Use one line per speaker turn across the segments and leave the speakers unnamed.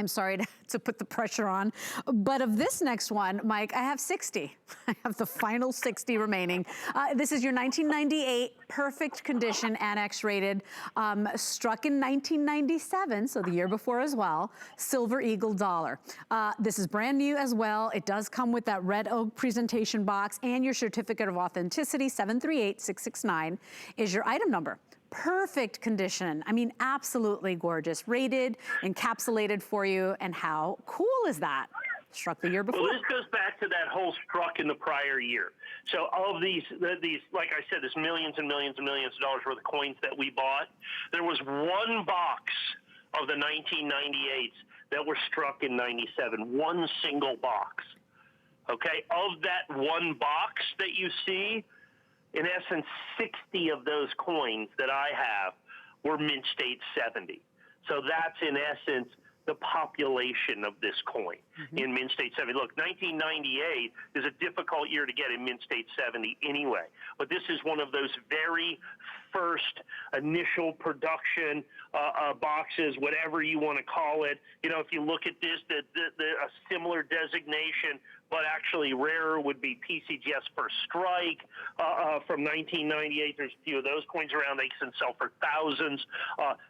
I'm sorry to put the pressure on, but of this next one, Mike, I have 60. I have the final 60 remaining. This is your 1998 perfect condition, annex rated, struck in 1997, so the year before as well, Silver Eagle dollar. This is brand new as well. It does come with that red oak presentation box and your certificate of authenticity. 738669 is your item number. Perfect condition. I mean, absolutely gorgeous. Rated, encapsulated for you, and how cool is that? Struck the year before.
Well, this goes back to that whole struck in the prior year. So all of these, like I said, there's millions and millions and millions of dollars worth of coins that we bought. There was one box of the 1998s that were struck in 97, one single box. Okay, of that one box that you see, in essence, 60 of those coins that I have were mint state 70. So that's in essence the population of this coin in mint state 70. Look, 1998 is a difficult year to get in mint state 70 anyway, but this is one of those very first initial production boxes, whatever you want to call it. You know, if you look at this, a similar designation, but actually rarer would be PCGS First Strike from 1998. There's a few of those coins around. They can sell for thousands.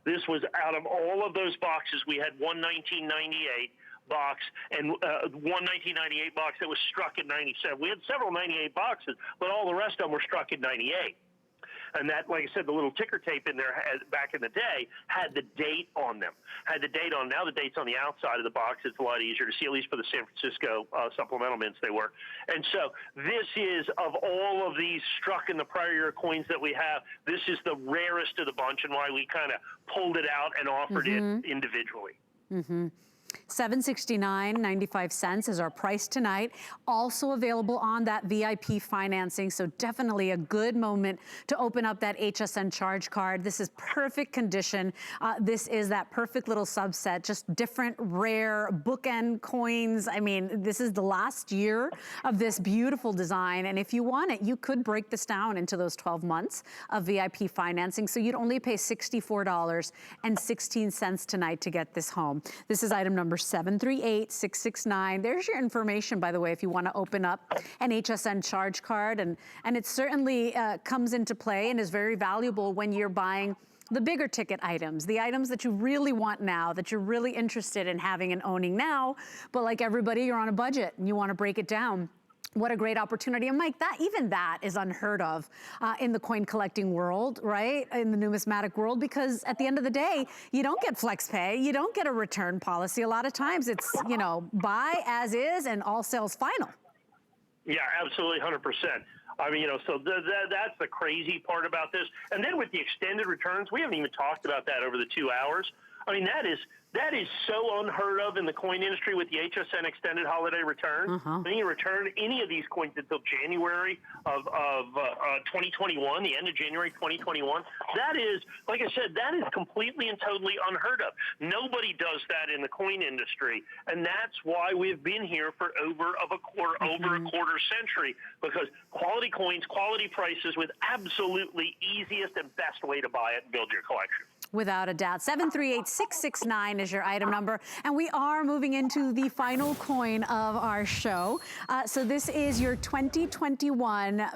This was out of all of those boxes, we had one 1998 box and one 1998 box that was struck in 97. We had several 98 boxes, but all the rest of them were struck in 98. And that, like I said, the little ticker tape in there back in the day had the date on them. Had the date on. Now the date's on the outside of the box. It's a lot easier to see, at least for the San Francisco supplemental mints they were. And so this is, of all of these struck in the prior year coins that we have, this is the rarest of the bunch, and why we kind of pulled it out and offered it individually.
$769.95 is our price tonight. Also available on that VIP financing, so definitely a good moment to open up that HSN charge card. This is perfect condition. This is that perfect little subset, just different rare bookend coins. I mean, this is the last year of this beautiful design, and if you want it, you could break this down into those 12 months of VIP financing, so you'd only pay $64.16 tonight to get this home. This is item number 738669. There's your information, by the way, if you want to open up an HSN charge card. And it certainly comes into play and is very valuable when you're buying the bigger ticket items, the items that you really want now, that you're really interested in having and owning now. But like everybody, you're on a budget and you want to break it down. What a great opportunity. And Mike, even that is unheard of in the coin collecting world, right? In the numismatic world, because at the end of the day, you don't get flex pay, you don't get a return policy. A lot of times it's, you know, buy as is and all sales final.
Yeah, absolutely, 100%. I mean, you know, so that's the crazy part about this. And then with the extended returns, we haven't even talked about that over the 2 hours. I mean, that is so unheard of in the coin industry with the HSN extended holiday return. When you return any of these coins until January of 2021, the end of January 2021, that is, like I said, that is completely and totally unheard of. Nobody does that in the coin industry, and that's why we've been here for over a quarter century, because quality coins, quality prices, with absolutely easiest and best way to buy it and build your collection.
Without a doubt. 738669 is your item number. And we are moving into the final coin of our show. So this is your 2021